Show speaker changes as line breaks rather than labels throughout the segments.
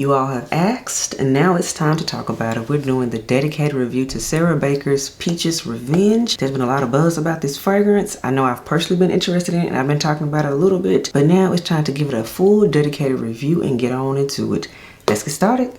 You all have asked, and now it's time to talk about it. We're doing the dedicated review to Sarah Baker's Peaches Revenge. There's been a lot of buzz about this fragrance. I know I've personally been interested in it, and I've been talking about it a little bit, but now it's time to give it a full dedicated review and get on into it. Let's get started.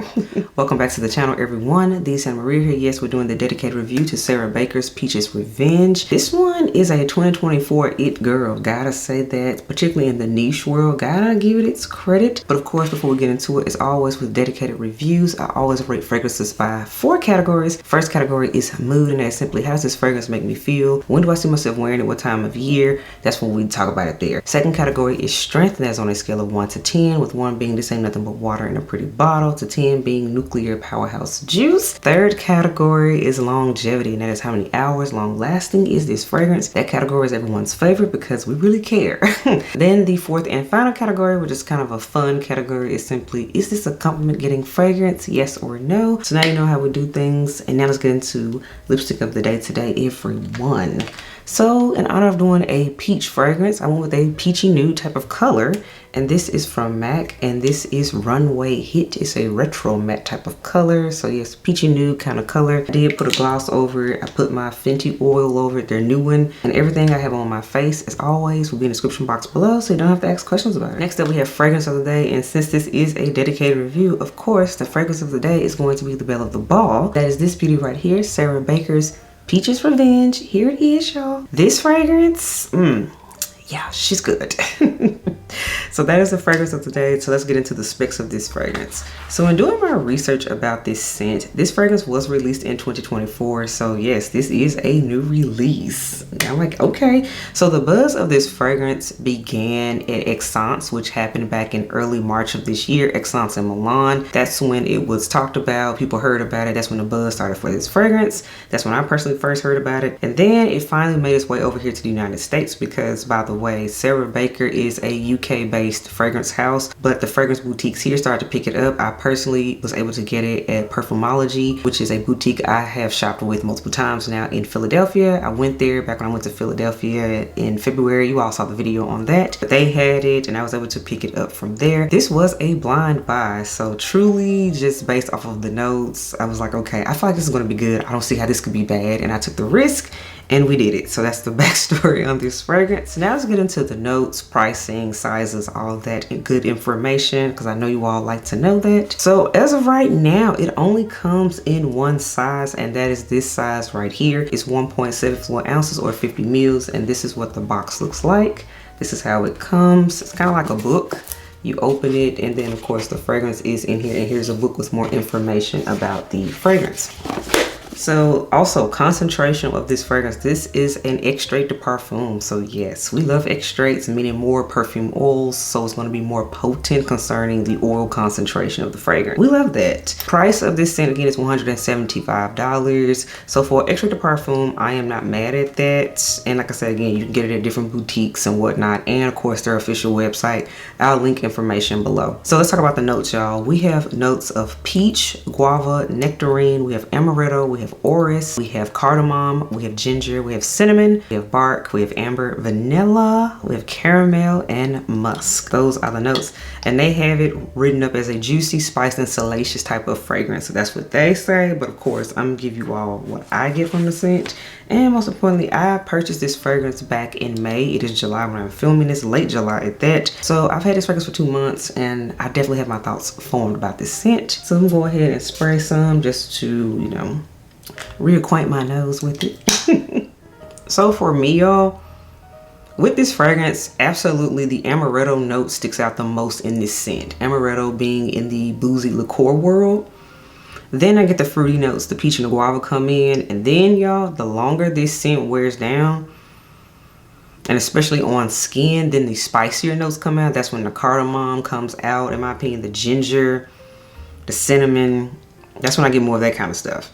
Welcome back to the channel, everyone. The Santa Maria here. Yes, we're doing the dedicated review to Sarah Baker's Peaches Revenge. This one is a 2024 it girl. Gotta say that, particularly in the niche world. Gotta give it its credit. But of course, before we get into it, as always with dedicated reviews, I always rate fragrances by 4 categories. First category is mood, and that's simply, how does this fragrance make me feel? When do I see myself wearing it? What time of year? That's when we talk about it there. Second category is strength, and that's on a scale of 1 to 10, with 1 being this ain't nothing but water in a pretty bottle, to 10 being nuclear powerhouse juice. Third category is longevity, and that is how many hours long lasting is this fragrance. That category is everyone's favorite because we really care. Then the fourth and final category, which is kind of a fun category, is simply, is this a compliment getting fragrance? Yes or no? So now you know how we do things, and now let's get into lipstick of the day today, everyone. So in honor of doing a peach fragrance, I went with a peachy nude type of color, and this is from MAC, and this is Runway Hit. It's a retro matte type of color, so yes, peachy nude kind of color. I did put a gloss over it. I put my Fenty oil over it, their new one, and everything I have on my face, as always, will be in the description box below, so you don't have to ask questions about it. Next up, we have fragrance of the day, and since this is a dedicated review, of course, the fragrance of the day is going to be the belle of the ball. That is this beauty right here, Sarah Baker's Peaches Revenge. Here it is, y'all. This fragrance, yeah, she's good. So that is the fragrance of the day. So let's get into the specs of this fragrance. So in doing my research about this scent, this fragrance was released in 2024. So yes, this is a new release. I'm like, okay. So the buzz of this fragrance began at Essence, which happened back in early March of this year. Essence in Milan. That's when it was talked about. People heard about it. That's when the buzz started for this fragrance. That's when I personally first heard about it. And then it finally made its way over here to the United States because, by the way, Sarah Baker is a UK-based fragrance house, but the fragrance boutiques here started to pick it up. I personally was able to get it at Perfumology, which is a boutique I have shopped with multiple times now in Philadelphia. I went there back when I went to Philadelphia in February. You all saw the video on that, but they had it and I was able to pick it up from there. This was a blind buy, so truly just based off of the notes, I was like, okay, I feel like this is going to be good. I don't see how this could be bad, and I took the risk and we did it. So that's the backstory on this fragrance. Now let's get into the notes, pricing, sizes, all that good information, because I know you all like to know that. So as of right now, it only comes in one size, and that is this size right here. It's 1.74 ounces or 50 mils, and this is what the box looks like. This is how it comes. It's kind of like a book. You open it, and then of course the fragrance is in here, and here's a book with more information about the fragrance. So also concentration of this fragrance, this is an extrait de parfum. So yes, we love extraits, meaning more perfume oils, so it's going to be more potent concerning the oil concentration of the fragrance. We love that. Price of this scent again is $175. So for extrait de parfum, I am not mad at that. And like I said, again, you can get it at different boutiques and whatnot, and of course their official website. I'll link information below. So let's talk about the notes, y'all. We have notes of peach, guava, nectarine, we have amaretto, we have orris, we have cardamom, we have ginger, we have cinnamon, we have bark, we have amber, vanilla, we have caramel, and musk. Those are the notes, and they have it written up as a juicy, spiced, and salacious type of fragrance. So that's what they say, but of course I'm gonna give you all what I get from the scent. And most importantly, I purchased this fragrance back in May. It is July when I'm filming this, late July at that. So I've had this fragrance for 2 months, and I definitely have my thoughts formed about this scent. So I'm gonna go ahead and spray some just to, you know, reacquaint my nose with it. So for me, y'all, with this fragrance, absolutely the amaretto note sticks out the most in this scent. Amaretto being in the boozy liqueur world. Then I get the fruity notes, the peach and the guava come in, and then y'all, the longer this scent wears down, and especially on skin, then the spicier notes come out. That's when the cardamom comes out, in my opinion, the ginger, the cinnamon. That's when I get more of that kind of stuff.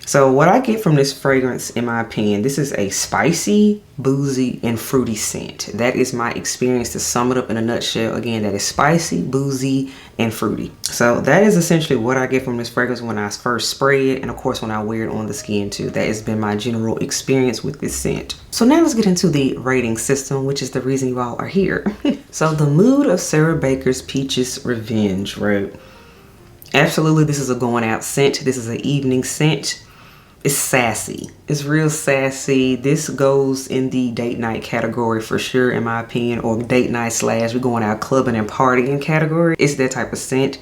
So what I get from this fragrance, in my opinion, this is a spicy, boozy, and fruity scent. That is my experience to sum it up in a nutshell. Again, that is spicy, boozy, and fruity. So that is essentially what I get from this fragrance when I first spray it, and of course when I wear it on the skin too. That has been my general experience with this scent. So now let's get into the rating system, which is the reason you all are here. So the mood of Sarah Baker's Peaches Revenge, right? Absolutely, this is a going out scent. This is an evening scent. It's sassy. It's real sassy. This goes in the date night category for sure, in my opinion, or date night / we're going out clubbing and partying category. It's that type of scent.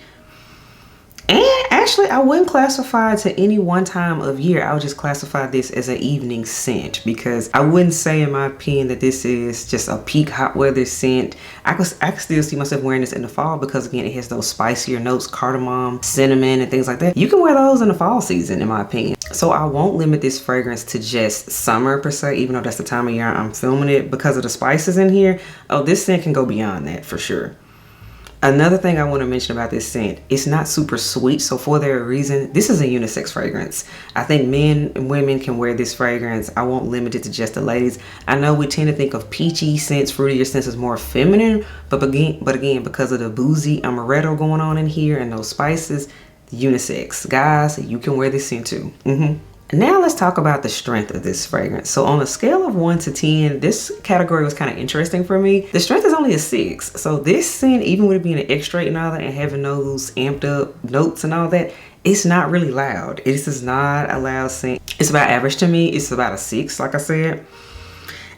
And actually, I wouldn't classify it to any one time of year. I would just classify this as an evening scent, because I wouldn't say, in my opinion, that this is just a peak hot weather scent. I could still see myself wearing this in the fall, because again, it has those spicier notes, cardamom, cinnamon, and things like that. You can wear those in the fall season, in my opinion. So I won't limit this fragrance to just summer per se, even though that's the time of year I'm filming it, because of the spices in here. Oh, this scent can go beyond that for sure. Another thing I want to mention about this scent, it's not super sweet. So for that reason, this is a unisex fragrance. I think men and women can wear this fragrance. I won't limit it to just the ladies. I know we tend to think of peachy scents, fruitier scents as more feminine, but again, because of the boozy amaretto going on in here and those spices, unisex. Guys, you can wear this scent too. Now let's talk about the strength of this fragrance. So on a scale of 1 to 10, this category was kind of interesting for me. The strength is only a 6. So this scent, even with it being an extra and all that, and having those amped up notes and all that, it's not really loud. This is not a loud scent. It's about average to me. It's about a 6, like I said.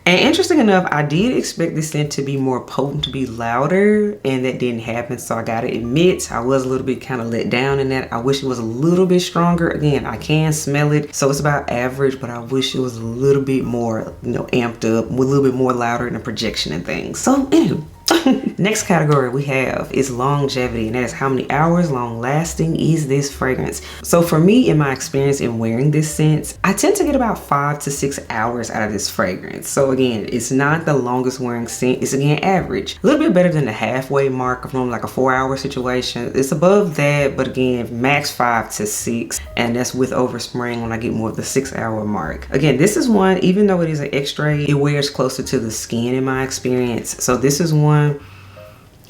And interesting enough, I did expect this scent to be more potent, to be louder, and that didn't happen. So I gotta admit, I was a little bit kind of let down in that. I wish it was a little bit stronger. Again, I can smell it, so it's about average, but I wish it was a little bit more, amped up, with a little bit more louder in the projection and things. So anyway. Next category we have is longevity, and that is how many hours long lasting is this fragrance. So for me, in my experience in wearing this scent, I tend to get about 5 to 6 hours out of this fragrance. So again, it's not the longest wearing scent. It's again average, a little bit better than the halfway mark of normally like a 4-hour situation. It's above that, but again, max 5 to 6, and that's with overspraying when I get more of the 6-hour mark. Again, this is one, even though it is an extra, it wears closer to the skin in my experience. So this is one,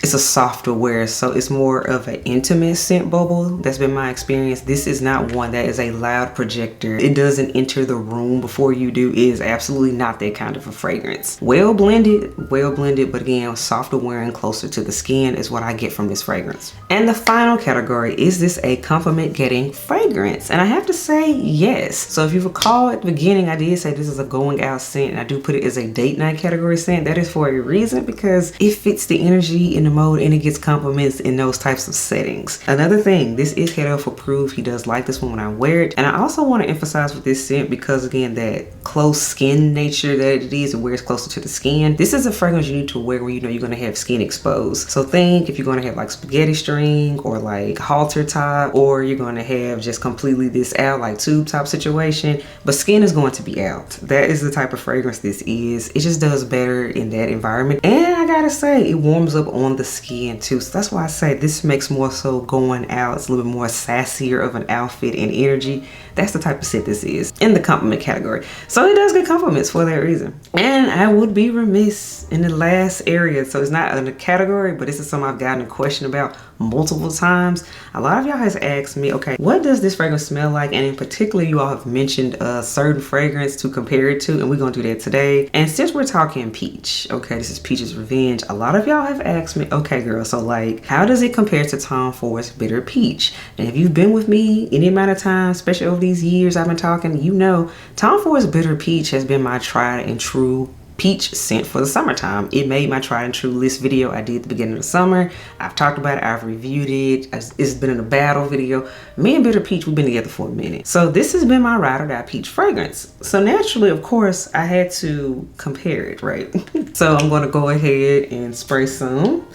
it's a softer wear, so it's more of an intimate scent bubble. That's been my experience. This is not one that is a loud projector. It doesn't enter the room before you do. It is absolutely not that kind of a fragrance. Well blended, but again, softer wearing, closer to the skin is what I get from this fragrance. And the final category, is this a compliment getting fragrance? And I have to say yes. So if you recall at the beginning, I did say this is a going out scent, and I do put it as a date night category scent. That is for a reason, because it fits the energy in the mode and it gets compliments in those types of settings. Another thing, this is head elf approved. He does like this one when I wear it. And I also want to emphasize with this scent, because again, that close skin nature that it is, it wears closer to the skin. This is a fragrance you need to wear when you know you're going to have skin exposed. So think if you're going to have like spaghetti string or like halter top, or you're going to have just completely this out like tube top situation, but skin is going to be out. That is the type of fragrance this is. It just does better in that environment. And I gotta say, it warms up on the skin too. So that's why I say this makes more so going out. It's a little bit more sassier of an outfit and energy. That's the type of scent this is in the compliment category. So it does get compliments for that reason. And I would be remiss in the last area. So it's not in the category, but this is something I've gotten a question about multiple times. A lot of y'all has asked me, okay, what does this fragrance smell like? And in particular, you all have mentioned a certain fragrance to compare it to, and we're gonna do that today. And since we're talking peach, okay, this is Peach's Revenge. A lot of y'all have asked me, okay girl, so like, how does it compare to Tom Ford's Bitter Peach? And if you've been with me any amount of time, especially over these years I've been talking, you know Tom Ford's Bitter Peach has been my tried and true peach scent for the summertime. It made my tried and true list video I did at the beginning of the summer. I've talked about it, I've reviewed it, it's been in a battle video. Me and Bitter Peach, we've been together for a minute. So this has been my ride or die peach fragrance. So naturally, of course, I had to compare it, right? So I'm gonna go ahead and spray some,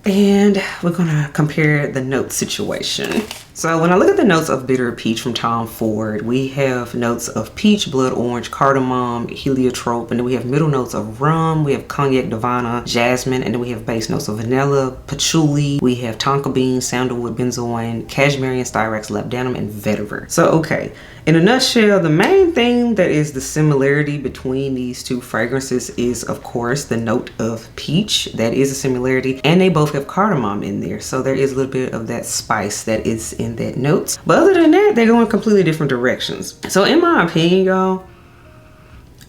and we're gonna compare the note situation. So when I look at the notes of Bitter Peach from Tom Ford, we have notes of peach, blood orange, cardamom, heliotrope, and then we have middle notes of rum, we have cognac, divana, jasmine, and then we have base notes of vanilla, patchouli, we have tonka bean, sandalwood, benzoin, cashmere, styrax, labdanum, and vetiver. So okay, in a nutshell, the main thing that is the similarity between these two fragrances is, of course, the note of peach. That is a similarity, and they both have cardamom in there, so there is a little bit of that spice that is in that note. But other than that, they go in completely different directions. So in my opinion, y'all,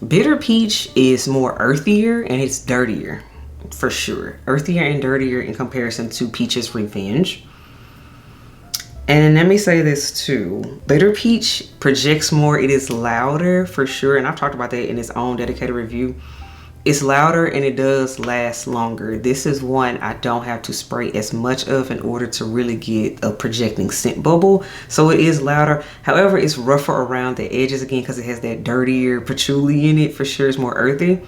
Bitter Peach is more earthier and it's dirtier. for sure. Earthier and dirtier in comparison to Peach's Revenge. And let me say this too. Bitter Peach projects more. It is louder for sure. And I've talked about that in its own dedicated review. It's louder and it does last longer. This is one I don't have to spray as much of in order to really get a projecting scent bubble. So it is louder. However, it's rougher around the edges again because it has that dirtier patchouli in it. For sure, it's more earthy.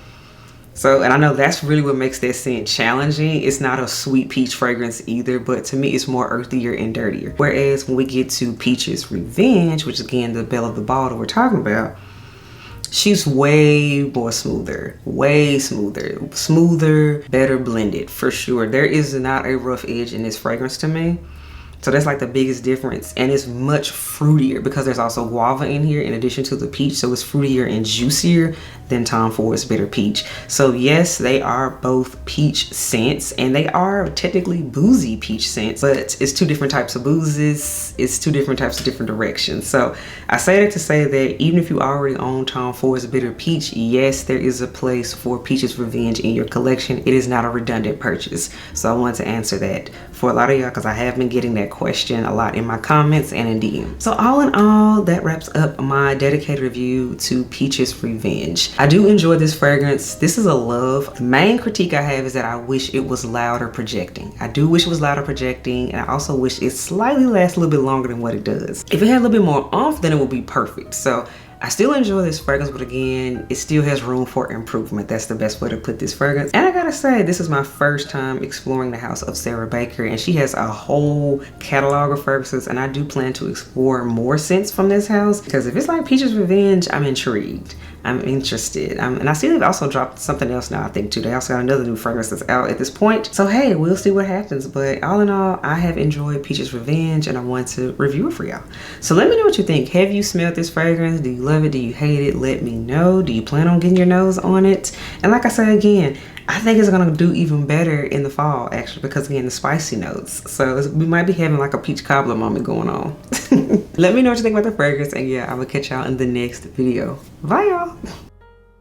So, and I know that's really what makes that scent challenging. It's not a sweet peach fragrance either, but to me, it's more earthier and dirtier. Whereas when we get to Peach's Revenge, which is again the belle of the ball that we're talking about, she's way more smoother, smoother, better blended for sure. There is not a rough edge in this fragrance to me. So that's like the biggest difference. And it's much fruitier because there's also guava in here in addition to the peach. So it's fruitier and juicier than Tom Ford's Bitter Peach. So yes, they are both peach scents and they are technically boozy peach scents, but it's two different types of boozes. It's two different types of different directions. So I say that to say that even if you already own Tom Ford's Bitter Peach, yes, there is a place for Peach's Revenge in your collection. It is not a redundant purchase. So I wanted to answer that for a lot of y'all because I have been getting that question a lot in my comments and in DM. So all in all, that wraps up my dedicated review to Peach's Revenge. I do enjoy this fragrance. This is a love. The main critique I have is that I wish it was louder projecting. I do wish it was louder projecting, and I also wish it slightly lasts a little bit longer than what it does. If it had a little bit more oomph, then it would be perfect. So I still enjoy this fragrance, but again, it still has room for improvement. That's the best way to put this fragrance. And I gotta say, this is my first time exploring the house of Sarah Baker, and she has a whole catalog of fragrances, and I do plan to explore more scents from this house, because if it's like Peach's Revenge, I'm intrigued. I'm interested. And I see they've also dropped something else now, I think, too. They also got another new fragrance that's out at this point. So, hey, we'll see what happens. But all in all, I have enjoyed Peach's Revenge, and I want to review it for y'all. So let me know what you think. Have you smelled this fragrance? Do you love it? Do you hate it? Let me know. Do you plan on getting your nose on it? And like I said again, I think it's gonna do even better in the fall, actually, because again, the spicy notes. So we might be having like a peach cobbler moment going on. Let me know what you think about the fragrance, and yeah, I will catch y'all in the next video. Bye, y'all.